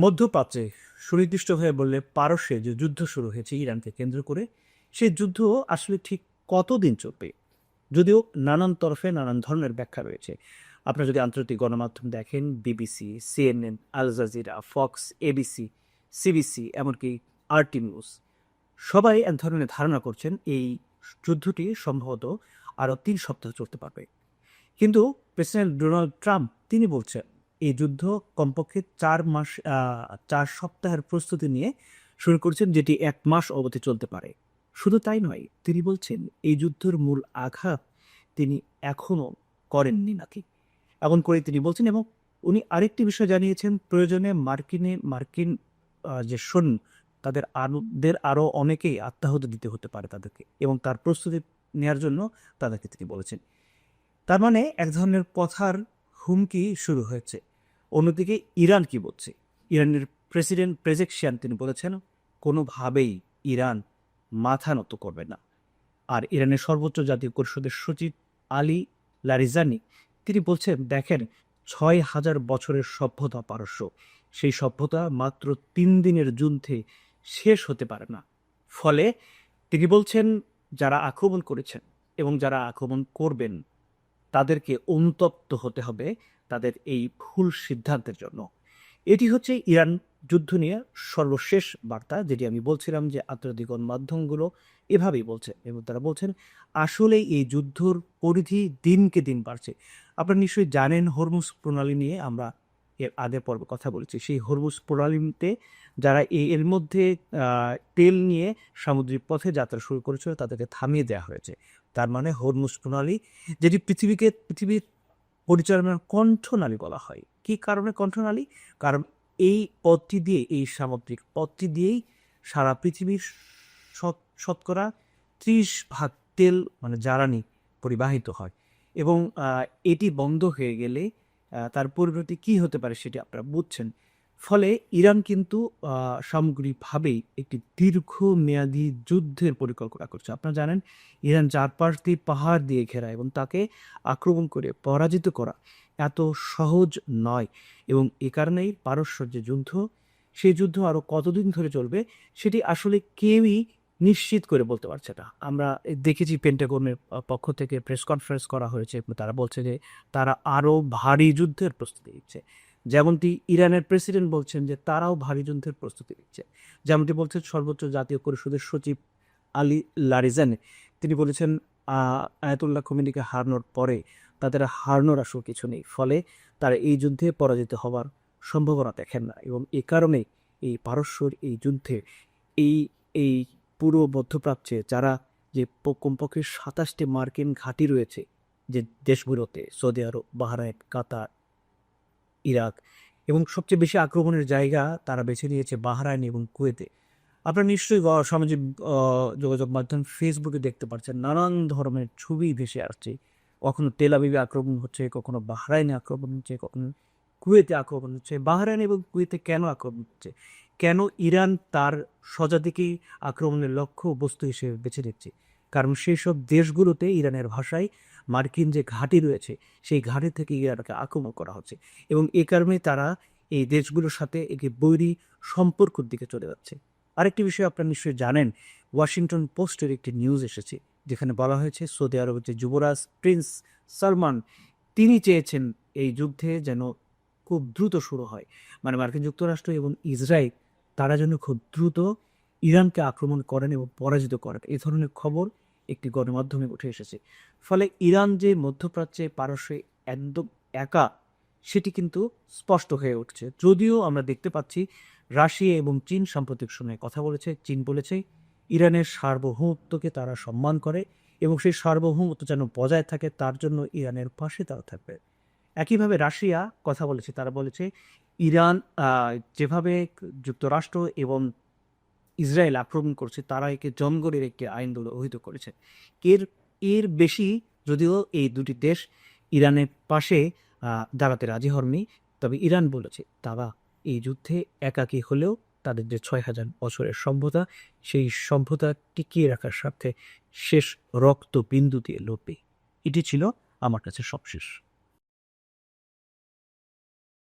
মধ্যপ্রাচ্যে সুনির্দিষ্টভাবে বললে পারস্যে যে যুদ্ধ শুরু হয়েছে ইরানকে কেন্দ্র করে, সেই যুদ্ধ আসলে ঠিক কতদিন চলবে? যদিও নানান তরফে নানান ধরনের ব্যাখ্যা রয়েছে। আপনারা যদি আন্তর্জাতিক গণমাধ্যম দেখেন, BBC, CNN, Al Jazeera, Fox, ABC, CBC, এমনকি আরটি নিউজ, সবাই এক ধরনের ধারণা করছেন এই যুদ্ধটি সম্ভবত আরও 3 সপ্তাহ চলতে পারবে। কিন্তু প্রেসিডেন্ট ডোনাল্ড ট্রাম্প তিনি বলছেন এই যুদ্ধ কমপক্ষে 4 সপ্তাহের প্রস্তুতি নিয়ে শুরু করছেন, যেটি 1 মাস অবধি চলতে পারে। শুধু তাই নয়, তিনি বলছেন এই যুদ্ধের মূল আঘাত তিনি এখনো করেননি নাকি, এমন করে তিনি বলছেন। এবং উনি আরেকটি বিষয় জানিয়েছেন, প্রয়োজনে মার্কিন যে সৈন্য তাদের আরও অনেকেই আত্মাহুতি দিতে হতে পারে তাদেরকে, এবং তার প্রস্তুতি নেওয়ার জন্য তাদেরকে তিনি বলেছেন। তার মানে এক ধরনের কথার হুমকি শুরু হয়েছে। অন্যদিকে ইরান কি বলছে? ইরানের প্রেসিডেন্ট পেজেকশিয়ান তিনি বলেছেন কোনোভাবেই ইরান মাথা নত করবে না। আর ইরানের সর্বোচ্চ জাতীয় পরিষদের সচিব আলী লারিজানি তিনি বলছেন, দেখেন, 6,000 বছরের সভ্যতা পারস্য, সেই সভ্যতা মাত্র 3 দিনের যুদ্ধে শেষ হতে পারে না। ফলে তিনি বলছেন যারা আক্রমণ করেছেন এবং যারা আক্রমণ করবেন তাদেরকে অনুতপ্ত হতে হবে তাদের এই ভুল সিদ্ধান্তের জন্য। এটি হচ্ছে ইরান যুদ্ধ নিয়ে সর্বশেষ বার্তা, যেটি আমি বলছিলাম যে আন্তর্জাতিক গণমাধ্যমগুলো এভাবেই বলছে, এবং তারা বলছেন আসলেই এই যুদ্ধর পরিধি দিনকে দিন বাড়ছে। আপনারা নিশ্চয়ই জানেন হরমুজ প্রণালী নিয়ে আমরা এর আগের পর্বে কথা বলেছি। সেই হরমুজ প্রণালীতে যারা এর মধ্যে তেল নিয়ে সামুদ্রিক পথে যাত্রা শুরু করেছিল তাদেরকে থামিয়ে দেওয়া হয়েছে। তার মানে হরমুজ প্রণালী, যেটি পৃথিবীর পরিচালনার কণ্ঠনালী বলা হয়। কি কারণে কণ্ঠনালী? কারণ এই পথটি দিয়ে, এই সামুদ্রিক পথটি দিয়েই সারা পৃথিবীর শতকরা 30 ভাগ তেল মানে জ্বালানি পরিবাহিত হয়। এবং এটি বন্ধ হয়ে গেলে তার পরিণতি কী হতে পারে সেটি আপনারা বুঝছেন। ফলে ইরান কিন্তু সামগ্রিকভাবেই একটি দীর্ঘমেয়াদী যুদ্ধের পরিকল্পনা করছে। আপনারা জানেন ইরান চারপাশ দিয়ে পাহাড় দিয়ে ঘেরা, এবং তাকে আক্রমণ করে পরাজিত করা এত সহজ নয়। এবং এ কারণেই পারস্য যে যুদ্ধ, সেই যুদ্ধ আরও কতদিন ধরে চলবে সেটি আসলে কেউই নিশ্চিত করে বলতে পারছে না। আমরা দেখেছি পেন্টাগনের পক্ষ থেকে প্রেস কনফারেন্স করা হয়েছে, তারা বলছে যে তারা আরও ভারী যুদ্ধের প্রস্তুতি নিচ্ছে। যেমনটি ইরানের প্রেসিডেন্ট বলছেন যে তারাও ভারী যুদ্ধের প্রস্তুতি নিচ্ছে। যেমনটি বলছেন সর্বোচ্চ জাতীয় পরিষদের সচিব আলী লারিজানি, তিনি বলেছেন আয়াতুল্লাহ খোমেনিকে হারানোর পরে তাদের হারানোর আসলে কিছু নেই। ফলে তারা এই যুদ্ধে পরাজিত হওয়ার সম্ভাবনা দেখেন না, এবং এ কারণে এই পারস্যর এই যুদ্ধে এই এই পুরো মধ্যপ্রাচ্যে যারা যে কমপক্ষে 27টি মার্কিন ঘাঁটি রয়েছে যে দেশগুলোতে, সৌদি আরব, বাহরাইন, কাতার, ইরাক, এবং সবচেয়ে বেশি আক্রমণের জায়গা তারা বেছে নিয়েছে বাহরাইন এবং কুয়েতে। আপনারা নিশ্চয়ই সামাজিক যোগাযোগ মাধ্যম ফেসবুকে দেখতে পাচ্ছেন নানান ধরনের ছবি ভেসে আসছে। কখনো তেল আবিবে আক্রমণ হচ্ছে, কখনো বাহরাইনে আক্রমণ হচ্ছে, কখনো কুয়েতে আক্রমণ হচ্ছে। বাহরাইন এবং কুয়েতে কেন আক্রমণ হচ্ছে? কেন ইরান তার স্বজাতিকেই আক্রমণের লক্ষ্য বস্তু হিসেবে বেছে নিচ্ছে? কারণ সেই সব দেশগুলোতে ইরানের ভাষায় মার্কিন যে ঘাঁটি রয়েছে, সেই ঘাঁটি থেকে ইরানকে আক্রমণ করা হচ্ছে, এবং এ কারণে তারা এই দেশগুলোর সাথে একটি বৈরী সম্পর্কের দিকে চলে যাচ্ছে। আরেকটি বিষয় আপনারা নিশ্চয়ই জানেন, ওয়াশিংটন পোস্টের একটি নিউজ এসেছে যেখানে বলা হয়েছে সৌদি আরবের যে যুবরাজ প্রিন্স সালমান তিনি চেয়েছেন এই যুদ্ধে যেন খুব দ্রুত শুরু হয়। মানে মার্কিন যুক্তরাষ্ট্র এবং ইসরায়েল তারা যেন খুব দ্রুত ইরানকে আক্রমণ করেন এবং পরাজিত করেন, এই ধরনের খবর একটি গণমাধ্যমে উঠে এসেছে। ফলে ইরান যে মধ্যপ্রাচ্যে পারস্যে একদম একা সেটি কিন্তু স্পষ্ট হয়ে উঠছে। যদিও আমরা দেখতে পাচ্ছি রাশিয়া এবং চীন সাম্প্রতিক সময়ে কথা বলেছে। চীন বলেছে ইরানের সার্বভৌমত্বকে তারা সম্মান করে, এবং সেই সার্বভৌমত্ব যেন বজায় থাকে তার জন্য ইরানের পাশে তারা থাকবে। একইভাবে রাশিয়া কথা বলেছে, তারা বলেছে ইরান যেভাবে যুক্তরাষ্ট্র এবং ইসরায়েল আক্রমণ করছে তারা একে জনগণের একটি আইন বলে অভিহিত করেছে। এর এর বেশি যদিও এই দুটি দেশ ইরানের পাশে দাঁড়াতে রাজি হননি, তবে ইরান বলেছে তারা এই যুদ্ধে একাকী হলেও তাদের যে 6,000 বছরের সভ্যতা, সেই সভ্যতা টিকিয়ে রাখার স্বার্থে শেষ রক্ত বিন্দু দিয়ে লড়বে। এটি ছিল আমার কাছে সবশেষ।